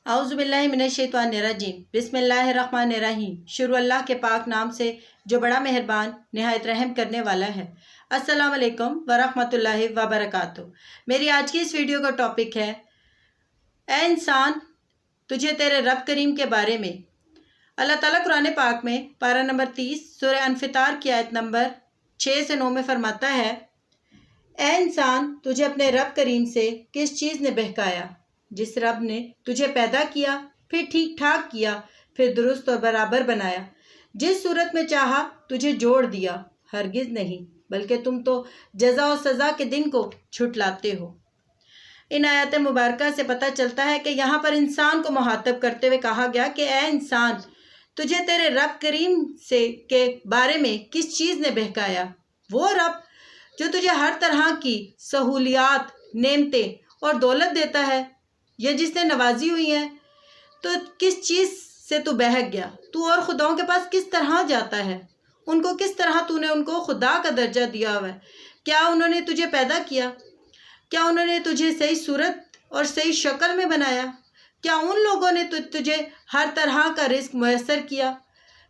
औज़ुबिल्लाहिमिनश्शैतानिर्रजीम बिस्मिल्लाहिर्रहमानिर्रहीम। शुरू अल्लाह के पाक नाम से जो बड़ा मेहरबान निहायत रहम करने वाला है। अस्सलाम वालेकुम वरहमतुल्लाहि वबरकातुहू। मेरी आज की इस वीडियो का टॉपिक है ए इंसान तुझे तेरे रब करीम के बारे में। अल्लाह ताला कुरान पाक में पारा नंबर 30 सूरह अनफितार की आयत नंबर 6 से 9 में फरमाता है, ए इंसान तुझे अपने रब करीम से किस चीज़ ने बहकाया, जिस रब ने तुझे पैदा किया, फिर ठीक ठाक किया, फिर दुरुस्त और बराबर बनाया, जिस सूरत में चाहा तुझे जोड़ दिया। हरगिज़ नहीं, बल्कि तुम तो जज़ा और सज़ा के दिन को छुटलाते हो। इन आयत मुबारका से पता चलता है कि यहाँ पर इंसान को मुहातब करते हुए कहा गया कि ए इंसान तुझे तेरे रब करीम से के बारे में किस चीज़ ने बहकाया। वो रब जो तुझे हर तरह की सहूलियात, नेमतें और दौलत देता है, या जिसने नवाजी हुई है, तो किस चीज़ से तू बहक गया? तू और खुदाओं के पास किस तरह जाता है? उनको किस तरह तूने उनको खुदा का दर्जा दिया हुआ है? क्या उन्होंने तुझे पैदा किया? क्या उन्होंने तुझे सही सूरत और सही शक्ल में बनाया? क्या उन लोगों ने तुझे हर तरह का रिस्क मुयस्सर किया?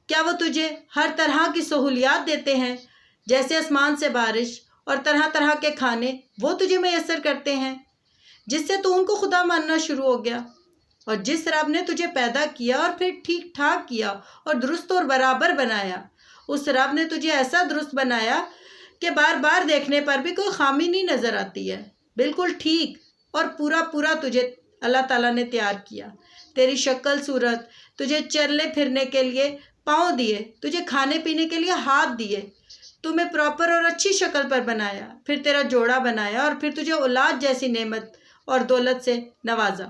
क्या वो तुझे हर तरह की सहूलियात देते हैं, जैसे आसमान से बारिश और तरह तरह के खाने वो तुझे मुयस्सर करते हैं, जिससे तू उनको खुदा मानना शुरू हो गया? और जिस रब ने तुझे पैदा किया और फिर ठीक ठाक किया और दुरुस्त और बराबर बनाया, उस रब ने तुझे ऐसा दुरुस्त बनाया कि बार बार देखने पर भी कोई खामी नहीं नज़र आती है। बिल्कुल ठीक और पूरा पूरा तुझे अल्लाह ताला ने तैयार किया। तेरी शक्ल सूरत, तुझे चलने फिरने के लिए पाँव दिए, तुझे खाने पीने के लिए हाथ दिए, तुम्हें प्रॉपर और अच्छी शक्ल पर बनाया, फिर तेरा जोड़ा बनाया और फिर तुझे औलाद जैसी नेमत और दौलत से नवाजा।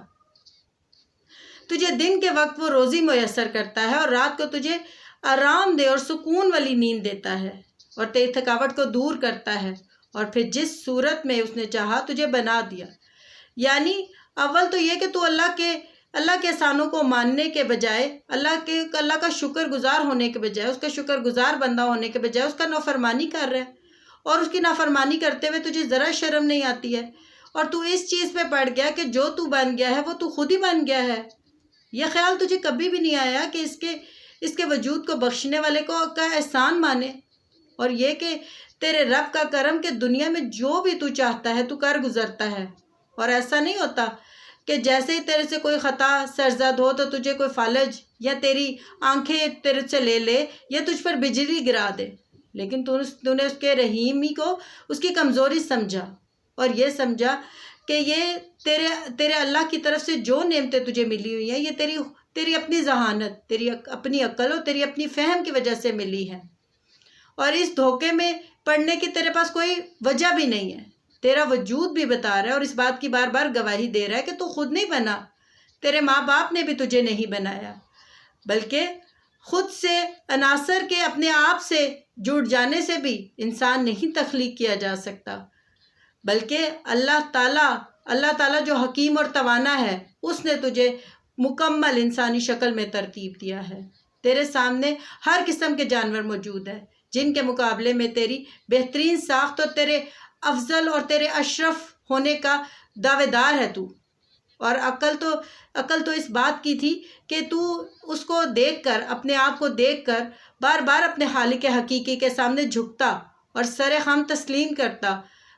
तुझे दिन के वक्त वो रोज़ी मुयस्सर करता है और रात को तुझे आरामदेह और सुकून वाली नींद देता है और तेरी थकावट को दूर करता है, और फिर जिस सूरत में उसने चाहा तुझे बना दिया। यानी अव्वल तो ये कि तू अल्लाह के एहसानों को मानने के बजाय, अल्लाह का शुक्रगुजार होने के बजाय, उसका शुक्रगुजार बंदा होने के बजाय उसका नाफरमानी कर रहा है, और उसकी नाफरमानी करते हुए तुझे ज़रा शर्म नहीं आती है, और तू इस चीज़ पे पड़ गया कि जो तू बन गया है वो तू खुद ही बन गया है। यह ख्याल तुझे कभी भी नहीं आया कि इसके वजूद को बख्शने वाले को का एहसान माने, और ये कि तेरे रब का करम कि दुनिया में जो भी तू चाहता है तू कर गुजरता है। और ऐसा नहीं होता कि जैसे ही तेरे से कोई ख़ता सरजद हो तो तुझे कोई फालज या तेरी आंखें तेरे से ले या तुझ पर बिजली गिरा दे, लेकिन तूने उसके रहीमी को उसकी कमज़ोरी समझा और ये समझा कि ये तेरे अल्लाह की तरफ से जो नेमतें तुझे मिली हुई हैं, ये तेरी अपनी जहानत, तेरी अपनी अक्ल और तेरी अपनी फ़हम की वजह से मिली है, और इस धोखे में पड़ने की तेरे पास कोई वजह भी नहीं है। तेरा वजूद भी बता रहा है और इस बात की बार बार गवाही दे रहा है कि तू खुद नहीं बना, तेरे माँ बाप ने भी तुझे नहीं बनाया, बल्कि खुद से अनासर के अपने आप से जुड़ जाने से भी इंसान नहीं तख्लीक किया जा सकता, बल्कि अल्लाह ताला जो हकीम और तवाना है, उसने तुझे मुकम्मल इंसानी शक्ल में तरतीब दिया है। तेरे सामने हर किस्म के जानवर मौजूद है, जिनके मुकाबले में तेरी बेहतरीन साख्त और तेरे अफजल और तेरे अशरफ होने का दावेदार है तू। और अकल तो इस बात की थी कि तू उसको देखकर, अपने आप को देखकर बार बार अपने खालिक हकीकी के सामने झुकता और सरे हम तस्लीम करता,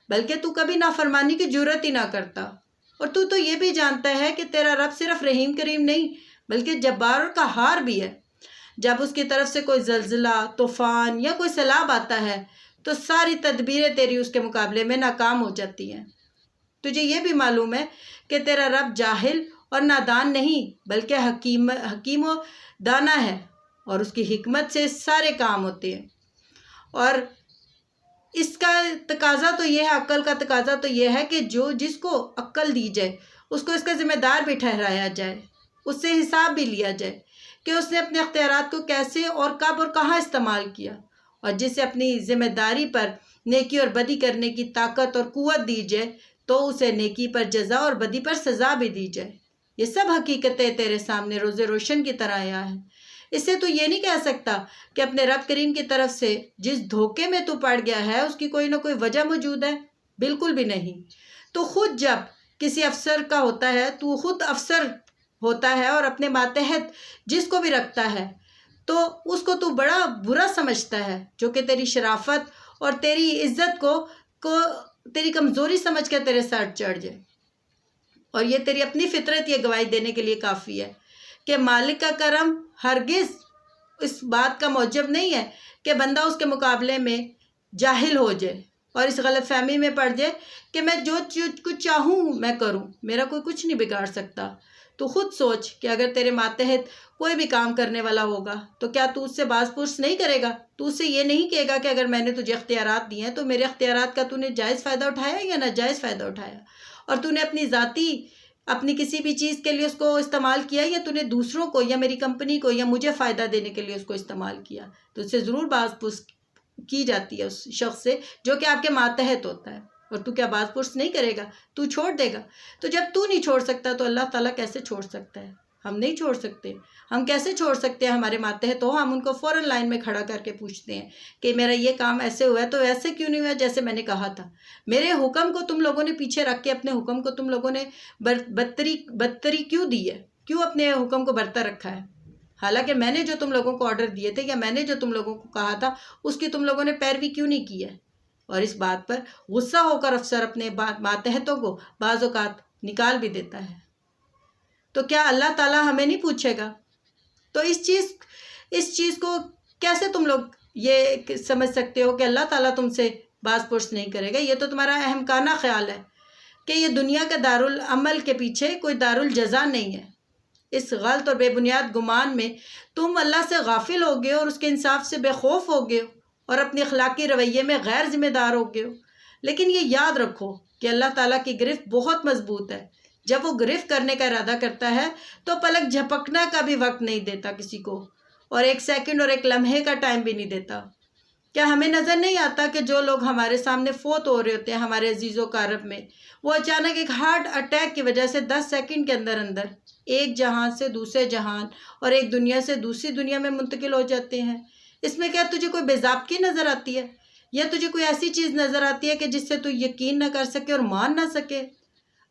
बल्कि तू कभी नाफरमानी की जुर्रत ही ना करता। और तू तो ये भी जानता है कि तेरा रब सिर्फ रहीम करीम नहीं बल्कि जब्बार और कहार भी है। जब उसकी तरफ से कोई ज़ल्ज़ला, तूफ़ान या कोई सैलाब आता है तो सारी तदबीरें तेरी उसके मुकाबले में नाकाम हो जाती हैं। तुझे ये भी मालूम है कि तेरा रब जाहिल और नादान नहीं बल्कि हकीम और दाना है, और उसकी हिकमत से सारे काम होते हैं। और इसका तकाजा तो ये है, अक्ल का तकाजा तो ये है कि जिसको अक्ल दी जाए उसको इसका ज़िम्मेदार भी ठहराया जाए, उससे हिसाब भी लिया जाए कि उसने अपने अख्तियारात को कैसे और कब और कहाँ इस्तेमाल किया, और जिसे अपनी ज़िम्मेदारी पर नेकी और बदी करने की ताकत और क़ुव्वत दी जाए तो उसे नेकी पर जज़ा और बदी पर सज़ा भी दी जाए। ये सब हकीकतें तेरे सामने रोज़े रोशन की तरह आया है। इससे तू ये नहीं कह सकता कि अपने रब करीम की तरफ से जिस धोखे में तू पड़ गया है उसकी कोई ना कोई वजह मौजूद है। बिल्कुल भी नहीं। तो खुद जब किसी अफसर का होता है, तू खुद अफसर ہوتا ہے اور اپنے ماتحت جس کو بھی رکھتا ہے تو اس کو تو بڑا برا سمجھتا ہے، جو کہ تیری شرافت اور تیری عزت کو تیری کمزوری سمجھ کے تیرے ساتھ چڑھ جائے۔ اور یہ تیری اپنی فطرت یہ گواہی دینے کے لیے کافی ہے کہ مالک کا کرم ہرگز اس بات کا موجب نہیں ہے کہ بندہ اس کے مقابلے میں جاہل ہو جائے اور اس غلط فہمی میں پڑ جائے کہ میں جو کچھ چاہوں میں کروں، میرا کوئی کچھ نہیں بگاڑ سکتا۔ تو خود سوچ کہ اگر تیرے ماتحت کوئی بھی کام کرنے والا ہوگا تو کیا تو اس سے باز پرس نہیں کرے گا؟ تو اس سے یہ نہیں کہے گا کہ اگر میں نے تجھے اختیارات دیے ہیں تو میرے اختیارات کا تو نے جائز فائدہ اٹھایا یا ناجائز فائدہ اٹھایا؟ اور تو نے اپنی کسی بھی چیز کے لیے اس کو استعمال کیا یا تو نے دوسروں کو یا میری کمپنی کو یا مجھے فائدہ دینے کے لیے اس کو استعمال کیا؟ تو اس سے ضرور باز پرس کی جاتی ہے اس شخص سے جو کہ آپ کے ماتحت ہوتا ہے۔ اور تو کیا باز پرس نہیں کرے گا؟ تو چھوڑ دے گا؟ تو جب تو نہیں چھوڑ سکتا تو اللہ تعالیٰ کیسے چھوڑ سکتا ہے؟ ہم نہیں چھوڑ سکتے۔ ہم کیسے چھوڑ سکتے ہیں؟ ہمارے ماتحت ہو ہم ان کو فوراً لائن میں کھڑا کر کے پوچھتے ہیں کہ میرا یہ کام ایسے ہوا ہے تو ایسے کیوں نہیں ہوا جیسے میں نے کہا تھا؟ میرے حکم کو تم لوگوں نے پیچھے رکھ کے اپنے حکم کو تم لوگوں نے بدتری کیوں دی ہے؟ کیوں اپنے حکم کو برتر رکھا ہے؟ حالانکہ میں نے جو تم لوگوں کو آرڈر دیے تھے یا میں نے جو تم لوگوں کو کہا تھا اس کی تم لوگوں نے پیروی کیوں نہیں کی ہے؟ اور اس بات پر غصہ ہو کر افسر اپنے ماتحتوں کو بعض اوقات نکال بھی دیتا ہے۔ تو کیا اللہ تعالیٰ ہمیں نہیں پوچھے گا؟ تو اس چیز کو کیسے تم لوگ یہ سمجھ سکتے ہو کہ اللہ تعالیٰ تم سے باز پرس نہیں کرے گا؟ یہ تو تمہارا احمقانہ خیال ہے کہ یہ دنیا کا دارالعمل کے پیچھے کوئی دارالجزا نہیں ہے۔ اس غلط اور بے بنیاد گمان میں تم اللہ سے غافل ہو گئے اور اس کے انصاف سے بے خوف ہو گئے اور اپنے اخلاقی رویے میں غیر ذمہ دار ہو گئے ہو۔ لیکن یہ یاد رکھو کہ اللہ تعالیٰ کی گرفت بہت مضبوط ہے۔ جب وہ گرفت کرنے کا ارادہ کرتا ہے تو پلک جھپکنا کا بھی وقت نہیں دیتا کسی کو، اور ایک سیکنڈ اور ایک لمحے کا ٹائم بھی نہیں دیتا۔ کیا ہمیں نظر نہیں آتا کہ جو لوگ ہمارے سامنے فوت ہو رہے ہوتے ہیں ہمارے عزیز و اقارب میں، وہ اچانک ایک ہارٹ اٹیک کی وجہ سے 10 سیکنڈ کے اندر ایک جہان سے دوسرے جہان اور ایک دنیا سے دوسری دنیا میں منتقل ہو جاتے ہیں؟ اس میں کیا تجھے کوئی بے ضابطگی نظر آتی ہے یا تجھے کوئی ایسی چیز نظر آتی ہے کہ جس سے تو یقین نہ کر سکے اور مان نہ سکے؟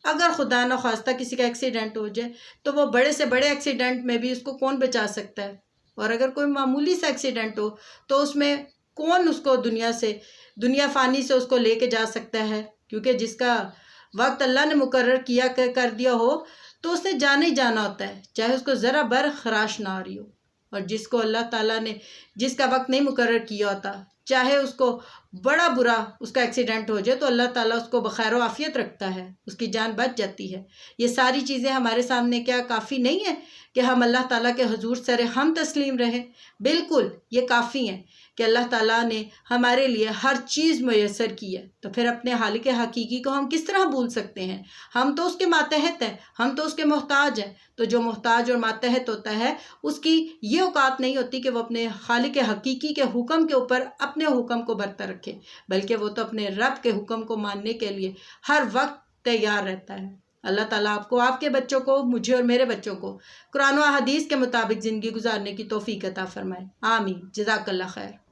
اگر خدا نہ خواستہ کسی کا ایکسیڈنٹ ہو جائے تو وہ بڑے سے بڑے ایکسیڈنٹ میں بھی اس کو کون بچا سکتا ہے؟ اور اگر کوئی معمولی سا ایکسیڈنٹ ہو تو اس میں کون اس کو دنیا فانی سے اس کو لے کے جا سکتا ہے؟ کیونکہ جس کا وقت اللہ نے مقرر کر دیا ہو تو اس نے جانا ہی جانا ہوتا ہے، چاہے اس کو ذرا بر خراش نہ آ رہی ہو۔ اور جس کو اللہ تعالیٰ نے جس کا وقت نہیں مقرر کیا ہوتا، چاہے اس کو بڑا برا اس کا ایکسیڈنٹ ہو جائے تو اللہ تعالیٰ اس کو بخیر و عافیت رکھتا ہے، اس کی جان بچ جاتی ہے۔ یہ ساری چیزیں ہمارے سامنے کیا کافی نہیں ہیں کہ ہم اللہ تعالیٰ کے حضور سر ہم تسلیم رہیں؟ بالکل یہ کافی ہیں کہ اللہ تعالیٰ نے ہمارے لیے ہر چیز میسر کی ہے، تو پھر اپنے خالق حقیقی کو ہم کس طرح بھول سکتے ہیں؟ ہم تو اس کے ماتحت ہیں، ہم تو اس کے محتاج ہیں۔ تو جو محتاج اور ماتحت ہوتا ہے اس کی یہ اوقات نہیں ہوتی کہ وہ اپنے خالق حقیقی کے حکم کے اوپر اپنے حکم کو برتر رکھے، بلکہ وہ تو اپنے رب کے حکم کو ماننے کے لیے ہر وقت تیار رہتا ہے۔ اللہ تعالیٰ آپ کو، آپ کے بچوں کو، مجھے اور میرے بچوں کو قرآن و حدیث کے مطابق زندگی گزارنے کی توفیق عطا فرمائے۔ آمین۔ جزاک اللہ خیر۔